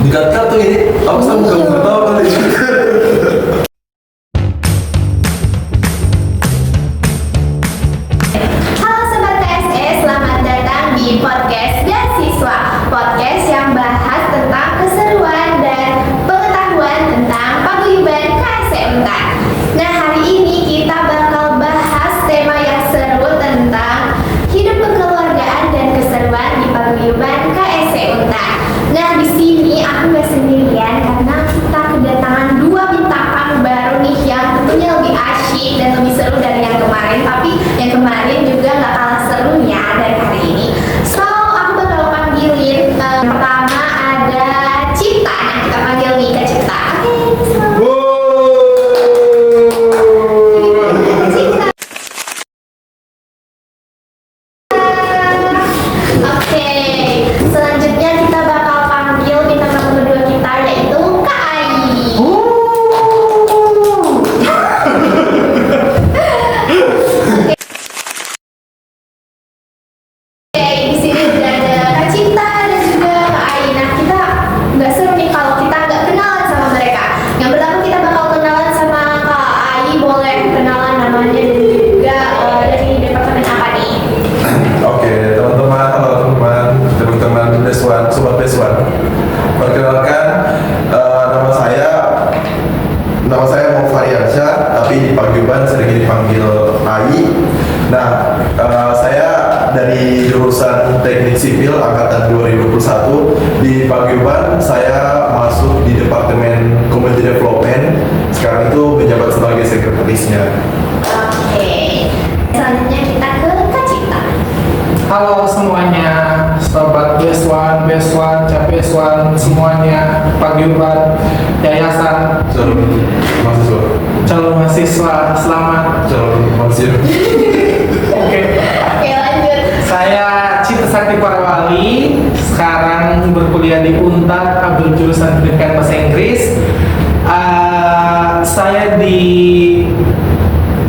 Dikat-kat tuh ini. Aku sama kamu ketawa kali. Halo Sobat KSE, selamat datang di podcast Beasiswa. Podcast yang bahas tentang keseruan dan pengetahuan tentang paguyuban KSE Untar. Nah, hari ini kita bakal bahas tema yang seru tentang hidup kekeluargaan dan keseruan di paguyuban KSE Untar. Nah, di sini aku nggak sendirian karena kita kedatangan dua bintang tamu baru nih yang tentunya lebih asyik dan lebih seru dari yang kemarin. Tapi yang kemarin juga nggak kalah serunya dari hari ini. So, aku bakal panggilin pertama ada Cita. Nah, kita panggil nih ke Cita. Oke, selanjutnya kita bakal panggil bintang tamu kedua kita yaitu Kak Ai. Oke, di sini udah ada Kak Cinta dan juga Kak Ai. Nah, kita nggak seru nih kalau kita nggak kenalan sama mereka. Yang pertama kita bakal kenalan sama Kak Ai. Boleh kenalan namanya dan juga dari departemen apa nih? Oke, teman-teman, halo teman-teman Beswan, Sobat Beswan. Perkenalkan, nama saya Mufari Arsyad, tapi di paguyuban sering dipanggil Ai. Nah, saya dari jurusan Teknik Sipil angkatan 2021. Di paguyuban saya masuk di Departemen Community Development. Sekarang itu menjabat sebagai sekretarisnya. Oke, selanjutnya kita ke Kak Cinta. Halo semuanya, sobat Beswan, Capeswan, semuanya, paguyuban, yayasan, calon mahasiswa, selamat. Calon mahasiswa. Oke, Oke, lanjut. saya Cita Sakti Parawali, sekarang berkuliah di Untar, ambil jurusan pendidikan bahasa Inggris. Saya di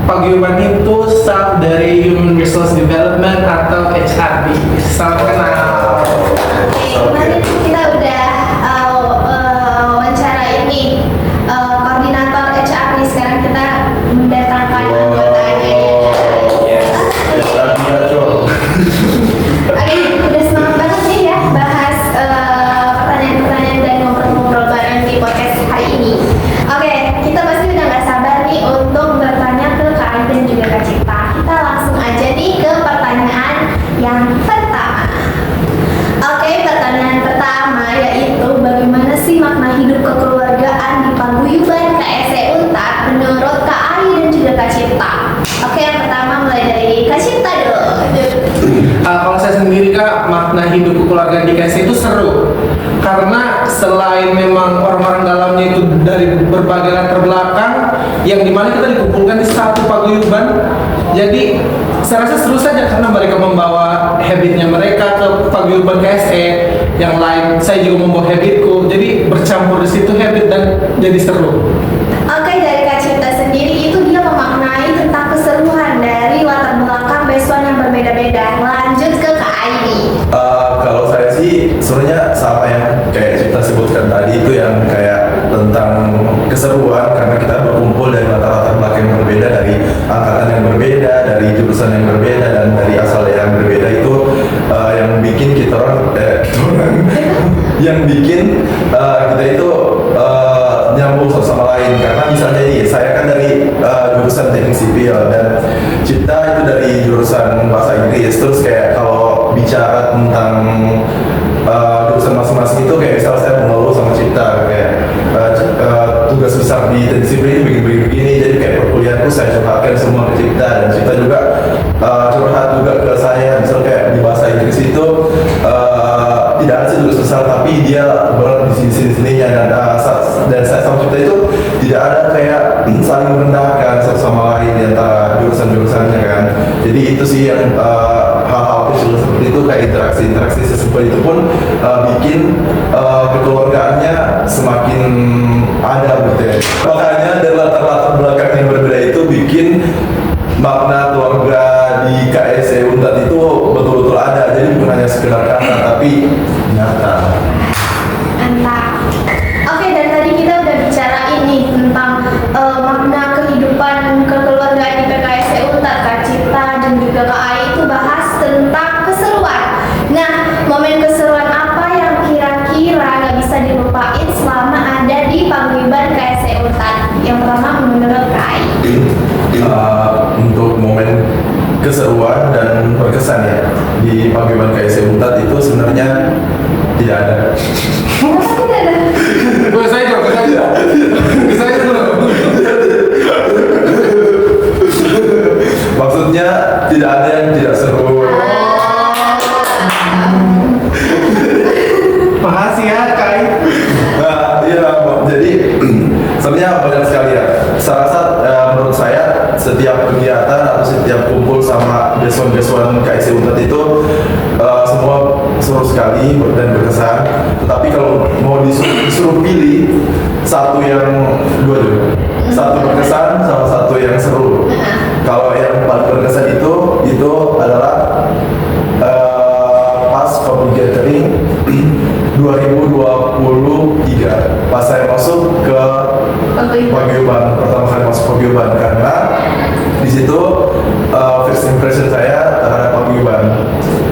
paguyuban itu staff dari Human Resource Development atau HRD. Salam kenal. Oke, kemarin kita udah wawancara ini koordinator HR nih. Sekarang kita mendatangkan anggotanya. Oke, udah semangat banget nih ya bahas pertanyaan-pertanyaan dan ngobrol-ngobrol bareng di podcast hari ini. Oke, kita pasti udah nggak sabar nih untuk bertanya ke Kak Ai dan juga Kak Cita. Kita langsung aja nih ke pertanyaan yang pertama. Oke, pertanyaan pertama yaitu bagaimana sih makna hidup kekeluargaan di paguyuban KSE Untar menurut Kak Ai dan juga Kak Cita? Oke, yang pertama mulai dari Kak Cita dulu. Kalau saya sendiri Kak, makna hidup keluarga di KSE itu seru. Karena selain memang orang-orang dalamnya itu dari berbagai latar belakang, yang dimana kita dikumpulkan di satu paguyuban. Jadi saya rasa seru saja karena mereka membawa habitnya mereka ke paguyuban KSE. Yang lain saya juga membawa habitku. Jadi bercampur di situ habit dan jadi seru. Oke, dari Kak Cita sendiri itu dia memaknai tentang keseruan dari latar belakang Beswan yang berbeda-beda. Lanjut ke Kak Ai nih. Kalau saya sih sebenarnya sama yang kayak kita sebutkan tadi itu yang kayak tentang keseruan karena kita berkumpul dari latar-latar belakang yang berbeda, dari angkatan yang berbeda, dari jurusan yang berbeda dan dari asal yang berbeda itu yang bikin kita orang yang bikin kita itu nyambung satu sama lain. Karena misalnya nih saya kan dari jurusan Teknik Sipil dan Cita itu dari jurusan Bahasa Inggris. Terus kayak kalau bicara tentang jurusan masing-masing itu kayak misalnya saya mengeluh sama Cita kayak tugas besar di Teknik Sipil ini begini-begini, jadi kayak perkuliahanku saya curhatkan semua ke Cita dan Cita juga curhat juga ke saya. Misal kayak di Bahasa Inggris itu tidak ada sih tugas besar tapi dia berat di sini-sininya dan saya sama Cita itu tidak ada kayak saling merendahkan satu sama lain di antara jurusan-jurusannya kan. Jadi itu sih yang hal-hal kecil seperti itu kayak interaksi seperti itu pun bikin kekeluargaannya semakin ada gitu ya. Makanya dari latar-latar belakang yang berbeda itu bikin makna keluarga di KSE Untar itu betul-betul ada. Jadi bukan hanya sekedar kata tapi nyata. Mantap. keseruan dan berkesan ya di paguyuban KSE Unpad itu sebenarnya tidak ada. Kenapa tidak ada? Gue saya dong, saya dong. Maksudnya tidak ada yang tidak seru. Makasih ya Kai. Nah, iya, jadi sebenarnya banyak sekali ya. Saya rasa menurut saya setiap kegiatan atau setiap kumpul sama besuan-besuan KSE Unpad itu semua seru sekali dan berkesan. Tetapi kalau mau disuruh pilih satu yang dua juga, satu berkesan sama satu yang seru. Kalau yang paling berkesan itu adalah pas Kopi Gathering 2023 pas saya masuk ke paguyuban, pertama kali masuk paguyuban, karena di situ first impression saya terhadap paguyuban,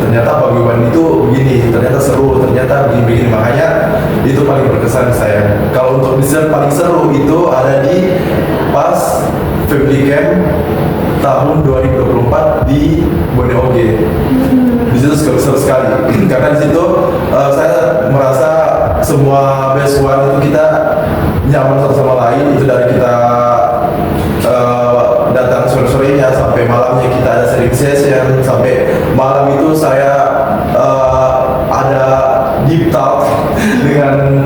ternyata paguyuban itu begini, ternyata seru, ternyata begini-begini, makanya itu paling berkesan di saya. Kalau untuk desain paling seru itu ada di pas Family Camp tahun 2024 di Bonneoge. Di situ seru sekali karena di situ saya merasa semua besuan itu kita nyaman satu sama lain, itu dari kita datang sore-sorenya sampai malamnya kita ada sharing session, sampai malam itu saya ada deep talk dengan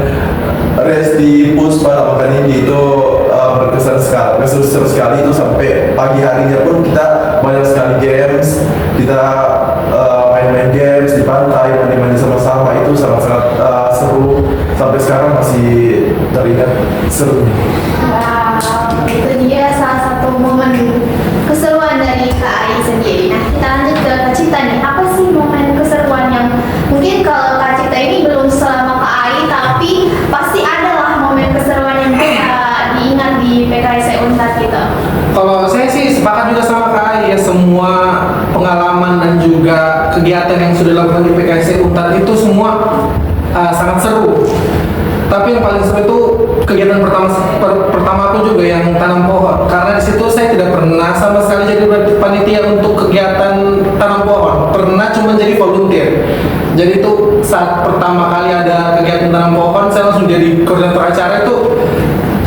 Resti Puspa makan ini itu berkesan sekali, seru sekali itu, sampai pagi harinya pun kita banyak sekali games, kita main-main games di pantai, mandi-mandi sama-sama, itu sangat-sangat seru, sampai sekarang masih teringat seru. Wow, itu dia salah satu momen keseruan dari Kak Ai sendiri. Nah, kita lanjut ke Kak Cita nih. Apa sih momen keseruan yang mungkin kalau Kak Cita ini belum selama Kak Ai, tapi pasti adalah momen keseruan yang bisa diingat di PKSE Unpad gitu. Kalau saya sih sepakat juga sama Kak Ai ya, semua pengalaman dan juga kegiatan yang sudah dilakukan di PKSE Unpad itu semua sangat seru. Tapi yang paling seru itu kegiatan pertama aku juga yang tanam pohon, karena di situ saya tidak pernah sama sekali jadi panitia untuk kegiatan tanam pohon, pernah cuma jadi volunteer. Jadi itu saat pertama kali ada kegiatan tanam pohon, saya langsung jadi koordinator acara. Itu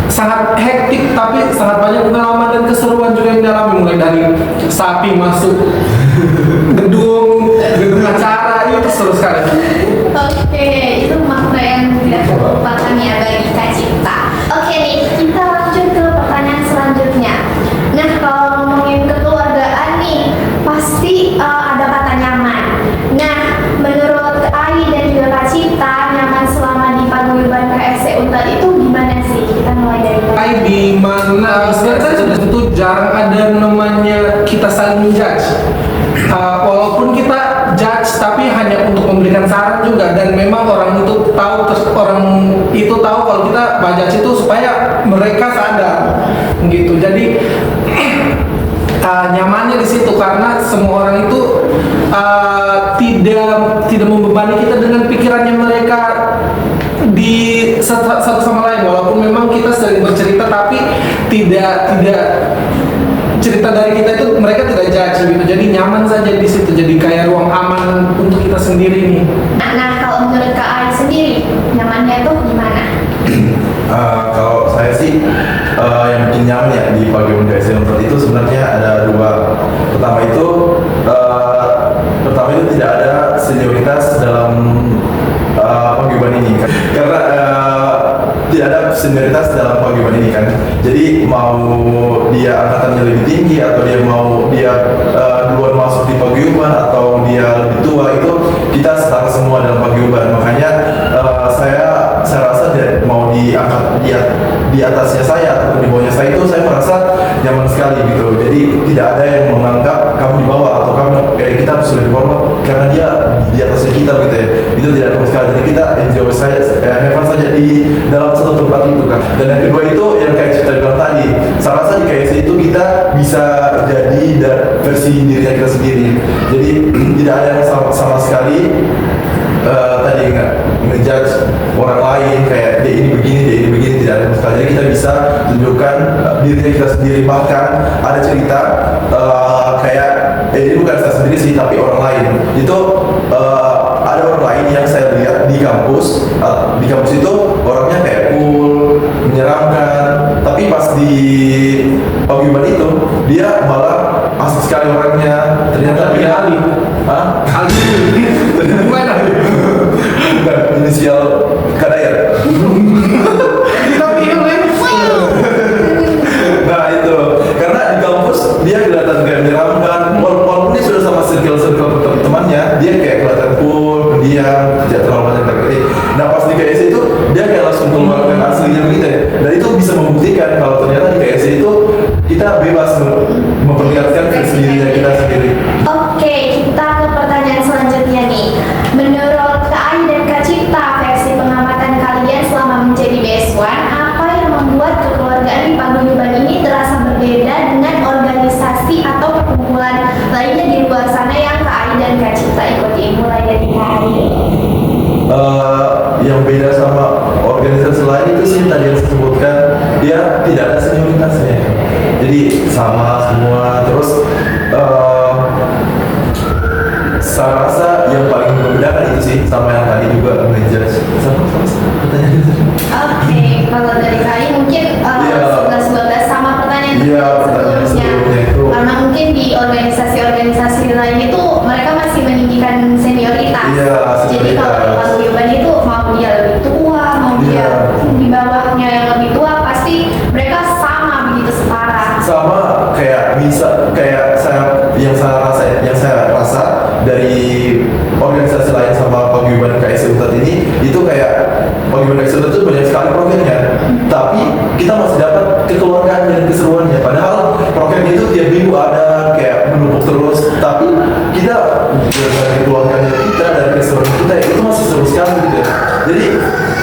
sangat hektik tapi sangat banyak pengalaman dan keseruan juga yang dialami, mulai dari sapi masuk gedung acara, itu seru sekali. Oke, itu makna yang tidak terlupakan ya bagi Kak Cita. Oke nih, kita lanjut ke pertanyaan selanjutnya. Nah, kalau ngomongin kekeluargaan nih, pasti ada kata nyaman. Nah, menurut Kak Ai dan juga Kak Cita, nyaman selama di paguyuban KSE Unpad itu gimana sih? Kita mulai dari Kai di mana sebenarnya sudah tentu jarang ada namanya kita saling menjudge. Walaupun kita judge tapi hanya untuk memberikan saran juga, dan memang orang itu tahu kalau kita judge itu supaya mereka sadar gitu. Jadi nyamannya di situ karena semua orang itu tidak membebani kita dengan pikirannya mereka di satu sama lain, walaupun memang kita sering bercerita tapi tidak cerita dari kita itu mereka tidak judge gitu. Jadi nyaman saja di situ, jadi kayak ruang aman untuk kita sendiri nih. Nah, kalau menurut Kak Ai sendiri, nyamannya itu gimana? Kalau saya sih yang bikin nyaman ya di paguyuban KSE Unpad itu sebenarnya ada dua. Pertama itu tidak ada senioritas dalam paguyuban ini kan, karena tidak ada senioritas dalam paguyuban ini kan. Jadi mau dia angkatannya lebih tinggi atau dia duluan masuk di paguyuban atau dia lebih tua, itu kita setara semua dalam paguyuban. Makanya saya rasa mau diangkat di atasnya saya atau di bawahnya saya, itu saya merasa nyaman sekali gitu. Jadi tidak ada yang menganggap kamu di bawah atau kita harus lebih bawah karena dia di atasnya kita gitu ya. Itu tidak ada sama sekali. Jadi kita enjoy have fun saja di dalam satu tempat itu kan. Dan yang kedua itu yang kayak cerita bilang tadi, saya rasa di KSE itu kita bisa jadi versi dirinya kita sendiri. Jadi tidak ada yang sama sekali tadi ngejudge orang lain kayak dia ini begini, tidak ada sama sekali. Jadi kita bisa tunjukkan dirinya kita sendiri. Bahkan ada cerita kayak ini bukan saya sendiri sih, tapi orang lain. Itu ada orang lain yang saya lihat di kampus. Di kampus itu orangnya kayak cool, menyeramkan. Tapi pas di paguyuban itu dia malah asik sekali orangnya. Ternyata dia Ali. Hah? Ali. Gimana? Bukan inisial Kadayat. Tapi Nah itu karena di kampus dia kelihatan kayak menyeramkan. Walaupun dia sudah sama circle temannya, dia kayak kelihatan cool, pendiam, tidak terlalu banyak terkait. Nah pas di KSC itu dia kayak langsung keluarkan aslinya begitu ya. Dan itu bisa membuktikan kalau ternyata di KSC itu kita bebas memperlihatkan versi dirinya kita sendiri. Oke, kita ke pertanyaan selanjutnya nih. Menurut Kak Ai dan Kak Cipta, versi pengamatan kalian selama menjadi BS1, apa yang membuat kekeluargaan di paguyuban ini terasa berbeda dengan organisasi atau perkumpulan lainnya di luar sana yang Kak Ai dan Kak Cipta ikuti? Mulai dari Kak Ai. Yang beda sama organisasi lain itu sih tadi yang saya sebutkan, dia tidak ada senioritasnya. Jadi sama semua. Terus saya rasa yang paling membedakan itu sih sama yang tadi juga ngejudge. Sama pertanyaan itu. Oke, kalau dari Kak Ai mungkin Iya. 11-12 sama pertanyaan Iya, pertanyaan sebelumnya itu. Karena mungkin di organisasi-organisasi lain itu mereka masih meninggikan senioritas. Iya, Jadi kalau di senioritas. paguyuban itu mau dia lebih tua, mau dia Iya. di bawahnya yang lebih tua, pasti mereka sama begitu setara. Sama kayak bisa kayak saya rasa dari organisasi lain sama paguyuban KSC Untat ini itu kayak paguyuban KSC Untat itu banyak sekali programnya, tapi kita masih dapat kekeluargaan dan keseruannya. Padahal programnya itu tiap minggu ada kayak menumpuk terus, tapi kita dari kekeluargaan kita dari keseruan kita itu masih seru sekali gitu ya. Jadi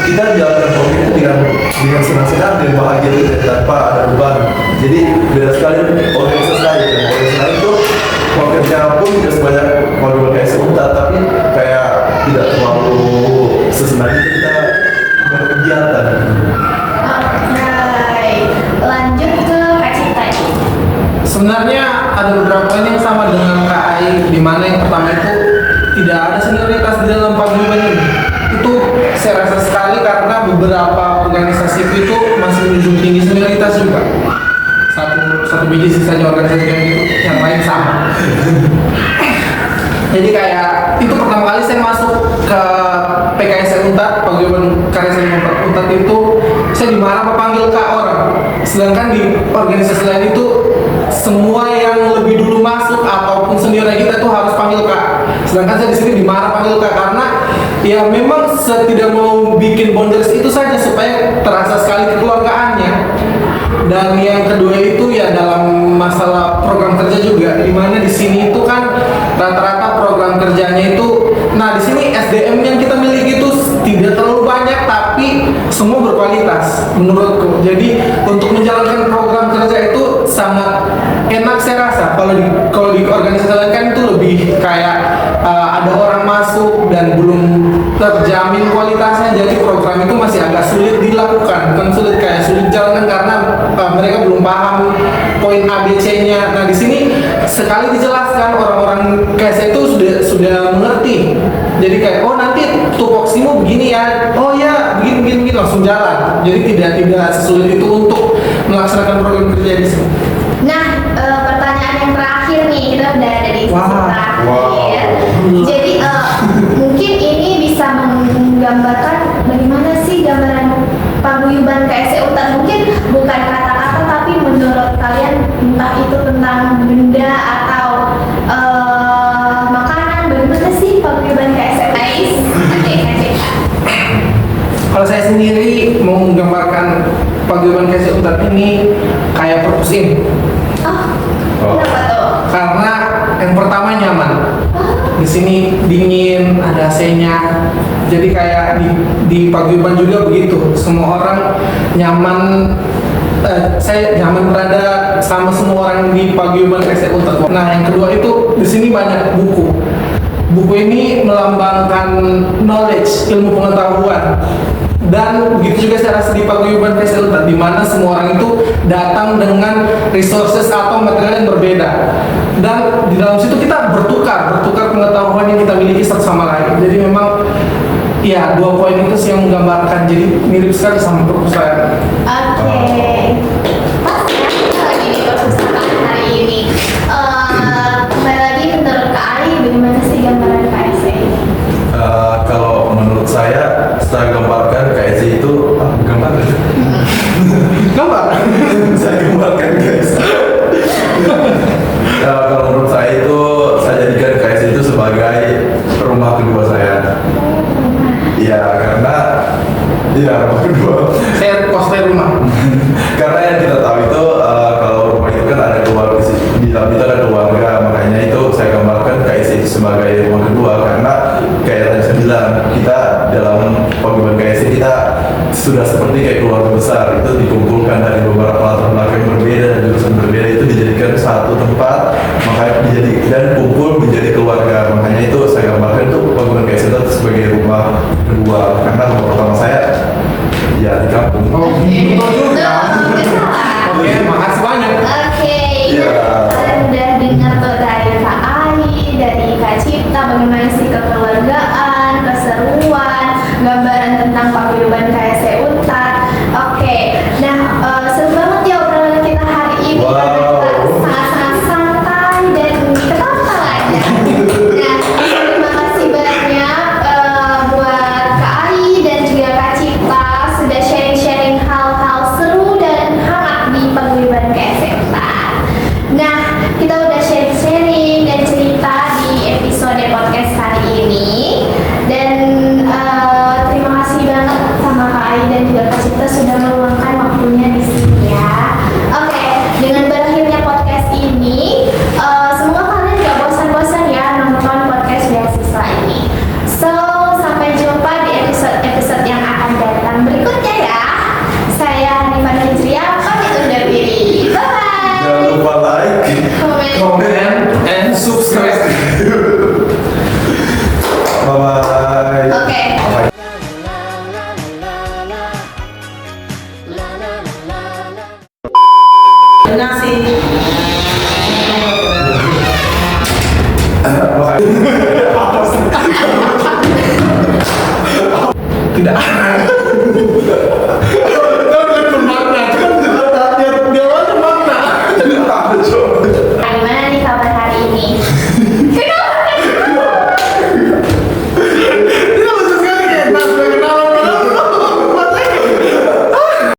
kita jalankan program itu dengan senang-senang dan bahagia gitu ya, tanpa ada beban. Jadi beda sekali organisasi lain. Organisasi lain itu programnya pun tidak sebanyak paguyuban KSC Untat, tapi kayak tidak terlalu sesenang itu kita berkegiatan. Oke, lanjut ke Kak Cipta. sebenarnya ada beberapa poin yang sama dengan Kak Ai, di mana yang pertama itu tidak ada senioritas di dalam paguyuban ini. Itu saya rasa sekali karena beberapa organisasi itu masih menjunjung tinggi senioritas juga. Satu biji sisanya organisasi yang itu, yang lain sama. Jadi kayak itu pertama kali saya masuk ke PKS Untat, paguyuban karya seni Untat itu saya dimarah panggil Kak orang. Sedangkan di organisasi lain itu semua yang lebih dulu masuk ataupun seniornya kita tuh harus panggil Kak. Sedangkan saya di sini dimarah panggil Kak karena ya memang saya tidak mau bikin boundaries itu saja supaya terasa sekali kekeluargaannya. Dan yang kedua itu ya dalam masalah program kerja juga, di mana di sini itu kan rata-rata program kerjanya itu, nah di sini SDM yang kita miliki itu tidak terlalu banyak tapi semua berkualitas menurutku. Jadi untuk menjalankan program kerja itu sangat enak saya rasa. Kalau di organisasi lain kan itu lebih kayak ada orang masuk dan belum terjamin kualitasnya, jadi program itu masih agak sulit dilakukan. Bukan sulit, kayak sulit jalankan karena mereka belum paham poin ABC-nya. Nah di sini sekali dijelaskan orang-orang KSC itu sudah mengerti. Jadi kayak oh nanti tupoksimu begini ya, oh ya begini langsung jalan. Jadi tidak sesulit itu untuk melaksanakan program kerja di sini. Nah, pertanyaan yang terakhir nih, kita udah ada di sesi Wah. terakhir. Jadi mungkin ini bisa menggambarkan bagaimana sih gambaran paguyuban KSC Untat. Mungkin bukan kata-kata, tapi menurut kalian entah itu tentang benda atau makanan, bagaimana sih paguyuban KSC Untat? Oke. Kalau saya sendiri mau menggambarkan paguyuban KSC Untat ini kayak perpusin. Oh, kenapa tuh? Karena yang pertama nyaman. Di sini dingin, ada AC-nya. Jadi kayak di paguyuban juga begitu. Semua orang nyaman. Saya nyaman berada sama semua orang di paguyuban KSC Untat. Nah, yang kedua itu di sini banyak buku. Buku ini melambangkan knowledge, ilmu pengetahuan. Dan begitu juga saya rasa di paguyuban KSC Untat, di mana semua orang itu datang dengan resources atau material yang berbeda. dan di dalam situ kita bertukar pengetahuan yang kita miliki satu sama lain. Jadi memang ya 2 poin itu sih yang menggambarkan, jadi mirip sekali sama perpustakaan. Oke. Pas ya, kita lagi di perpustakaan hari ini. Kembali lagi menurut Kak Ali, bagaimana sih gambaran KSE ini? Kalau menurut saya, setelah gambarkan KSI itu gambar. Gambar. Saya gambarkan guys. Kalau menurut saya itu, saya jadikan KSI itu sebagai rumah kedua saya. Ya karena rumah kedua. Saya kosnya rumah. Karena yang kita tahu itu kalau rumah itu kan ada keluarga, di dalam itu ada keluarga, makanya itu saya gambarkan KSI itu sebagai rumah kedua. Karena kayak tadi saya bilang, kita dalam paguyuban KSI kita sudah seperti kayak keluarga besar, itu dikumpulkan dari beberapa latar belakang yang berbeda dan jurusan berbeda, itu dijadikan satu tempat, makanya dan kumpul menjadi keluarga. Makanya itu saya gambarkan itu paguyuban KSI itu sebagai rumah kedua. Karena rumah pertama saya ya di kampung. Oh, Itu juga. nggak salah. Oke, makasih banyak. Oke, Ya. kalian udah dengar tuh dari Kak Ali, dari Kak Cipta, bagaimana sih kekeluargaan, keseruan, gambaran tentang paguyuban KSE Untar. Oke, nah seru banget ya obrolan kita hari ini. Wow. Kita sangat-sangat santai dan ketawa aja. Nah, terima kasih banyak buat Kak Ali dan juga Kak Cipta sudah sharing-sharing hal-hal seru dan hangat di paguyuban KSE Untar. Nah, kita udah sharing-sharing dan cerita di episode podcast kali ini. Dan terima kasih banget sama Kak Ali dan juga Kak Cipta sudah meluangkan waktunya di sini ya. Oke, dengan berakhirnya podcast ini, semoga kalian gak bosan-bosan ya nonton podcast beasiswa ini. So, sampai jumpa di episode-episode yang akan datang berikutnya ya. Saya Hanifah Hijriah, pamit undur diri. Bye-bye. Jangan lupa like, Comment. Comment and subscribe. bye bye. Oke. Nasi. Tidak.